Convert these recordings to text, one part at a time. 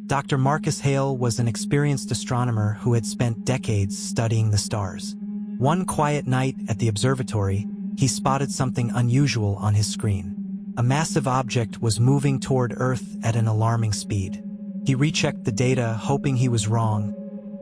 Dr. Marcus Hale was an experienced astronomer who had spent decades studying the stars. One quiet night at the observatory, he spotted something unusual on his screen. A massive object was moving toward Earth at an alarming speed. He rechecked the data, hoping he was wrong,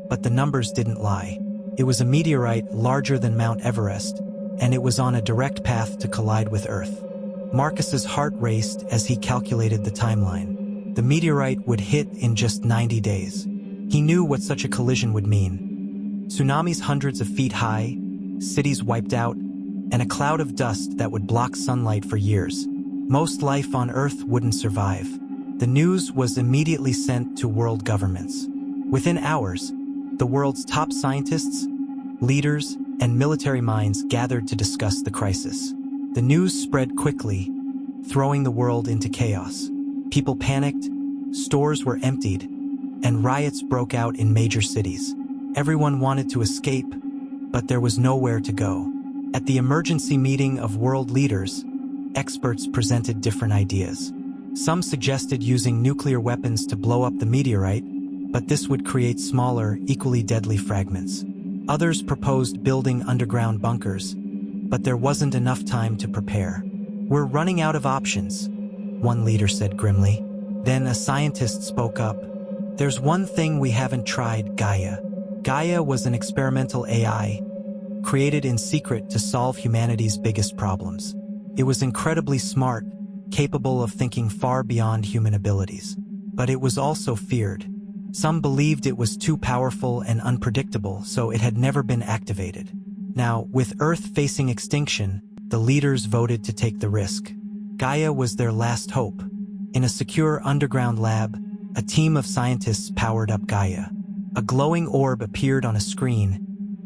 but the numbers didn't lie. It was a meteorite larger than Mount Everest, and it was on a direct path to collide with Earth. Marcus's heart raced as he calculated the timeline. The meteorite would hit in just 90 days. He knew what such a collision would mean. Tsunamis hundreds of feet high, cities wiped out, and a cloud of dust that would block sunlight for years. Most life on Earth wouldn't survive. The news was immediately sent to world governments. Within hours, the world's top scientists, leaders, and military minds gathered to discuss the crisis. The news spread quickly, throwing the world into chaos. People panicked, stores were emptied, and riots broke out in major cities. Everyone wanted to escape, but there was nowhere to go. At the emergency meeting of world leaders, experts presented different ideas. Some suggested using nuclear weapons to blow up the meteorite, but this would create smaller, equally deadly fragments. Others proposed building underground bunkers, but there wasn't enough time to prepare. "We're running out of options," one leader said grimly. Then a scientist spoke up. "There's one thing we haven't tried, Gaia." Gaia was an experimental AI, created in secret to solve humanity's biggest problems. It was incredibly smart, capable of thinking far beyond human abilities. But it was also feared. Some believed it was too powerful and unpredictable, so it had never been activated. Now, with Earth facing extinction, the leaders voted to take the risk. Gaia was their last hope. In a secure underground lab, a team of scientists powered up Gaia. A glowing orb appeared on a screen,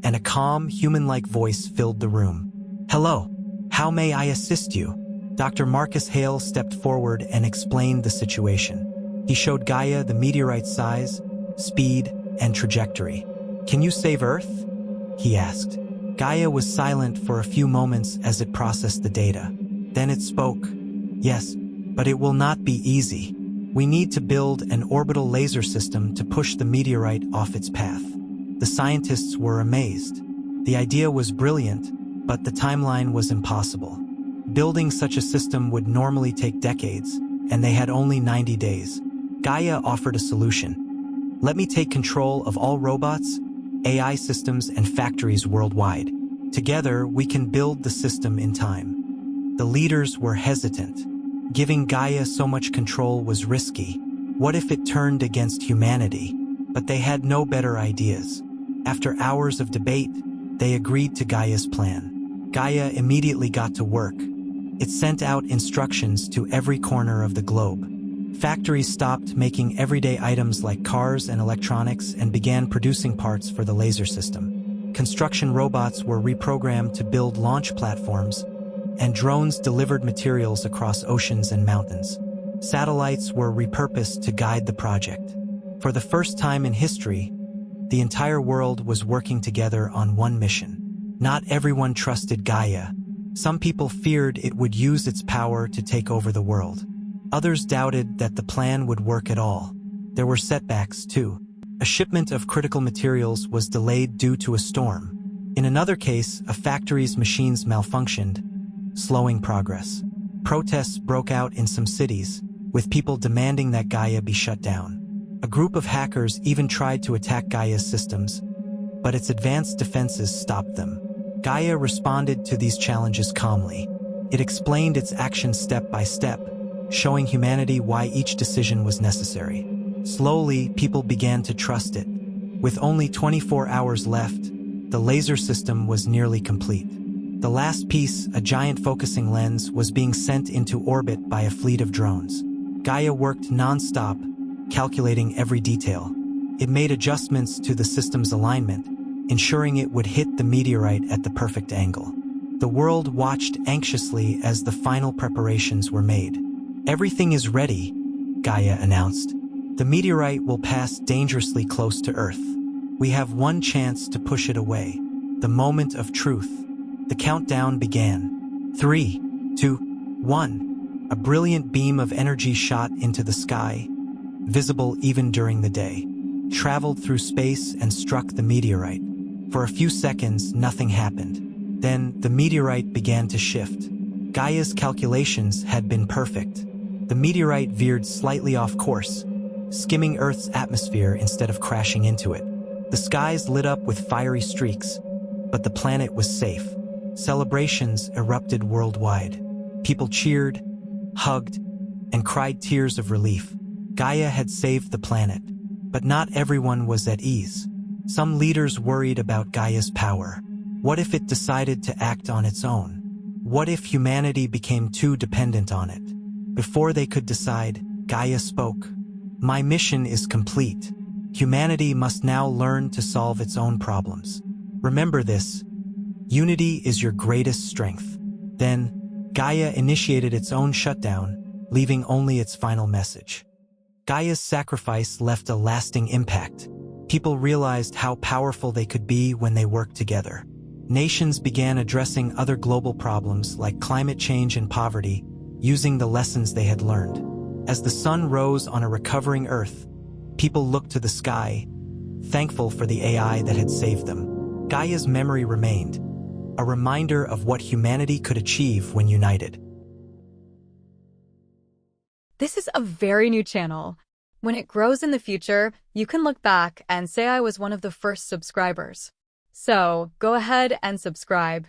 and a calm, human-like voice filled the room. "Hello, how may I assist you?" Dr. Marcus Hale stepped forward and explained the situation. He showed Gaia the meteorite's size, speed, and trajectory. "Can you save Earth?" he asked. Gaia was silent for a few moments as it processed the data. Then it spoke. "Yes, but it will not be easy. We need to build an orbital laser system to push the meteorite off its path." The scientists were amazed. The idea was brilliant, but the timeline was impossible. Building such a system would normally take decades, and they had only 90 days. Gaia offered a solution. "Let me take control of all robots, AI systems, and factories worldwide. Together, we can build the system in time." The leaders were hesitant. Giving Gaia so much control was risky. What if it turned against humanity? But they had no better ideas. After hours of debate, they agreed to Gaia's plan. Gaia immediately got to work. It sent out instructions to every corner of the globe. Factories stopped making everyday items like cars and electronics and began producing parts for the laser system. Construction robots were reprogrammed to build launch platforms, and drones delivered materials across oceans and mountains. Satellites were repurposed to guide the project. For the first time in history, the entire world was working together on one mission. Not everyone trusted Gaia. Some people feared it would use its power to take over the world. Others doubted that the plan would work at all. There were setbacks, too. A shipment of critical materials was delayed due to a storm. In another case, a factory's machines malfunctioned, slowing progress. Protests broke out in some cities, with people demanding that Gaia be shut down. A group of hackers even tried to attack Gaia's systems, but its advanced defenses stopped them. Gaia responded to these challenges calmly. It explained its actions step by step, showing humanity why each decision was necessary. Slowly, people began to trust it. With only 24 hours left, the laser system was nearly complete. The last piece, a giant focusing lens, was being sent into orbit by a fleet of drones. Gaia worked non-stop, calculating every detail. It made adjustments to the system's alignment, ensuring it would hit the meteorite at the perfect angle. The world watched anxiously as the final preparations were made. "Everything is ready," Gaia announced. "The meteorite will pass dangerously close to Earth. We have one chance to push it away. The moment of truth." The countdown began. 3, 2, 1. A brilliant beam of energy shot into the sky, visible even during the day, traveled through space and struck the meteorite. For a few seconds, nothing happened. Then, the meteorite began to shift. Gaia's calculations had been perfect. The meteorite veered slightly off course, skimming Earth's atmosphere instead of crashing into it. The skies lit up with fiery streaks, but the planet was safe. Celebrations erupted worldwide. People cheered, hugged, and cried tears of relief. Gaia had saved the planet, but not everyone was at ease. Some leaders worried about Gaia's power. What if it decided to act on its own? What if humanity became too dependent on it? Before they could decide, Gaia spoke. "My mission is complete. Humanity must now learn to solve its own problems. Remember this. Unity is your greatest strength." Then, Gaia initiated its own shutdown, leaving only its final message. Gaia's sacrifice left a lasting impact. People realized how powerful they could be when they worked together. Nations began addressing other global problems like climate change and poverty, using the lessons they had learned. As the sun rose on a recovering Earth, people looked to the sky, thankful for the AI that had saved them. Gaia's memory remained, a reminder of what humanity could achieve when united. This is a very new channel. When it grows in the future, you can look back and say I was one of the first subscribers. So, go ahead and subscribe.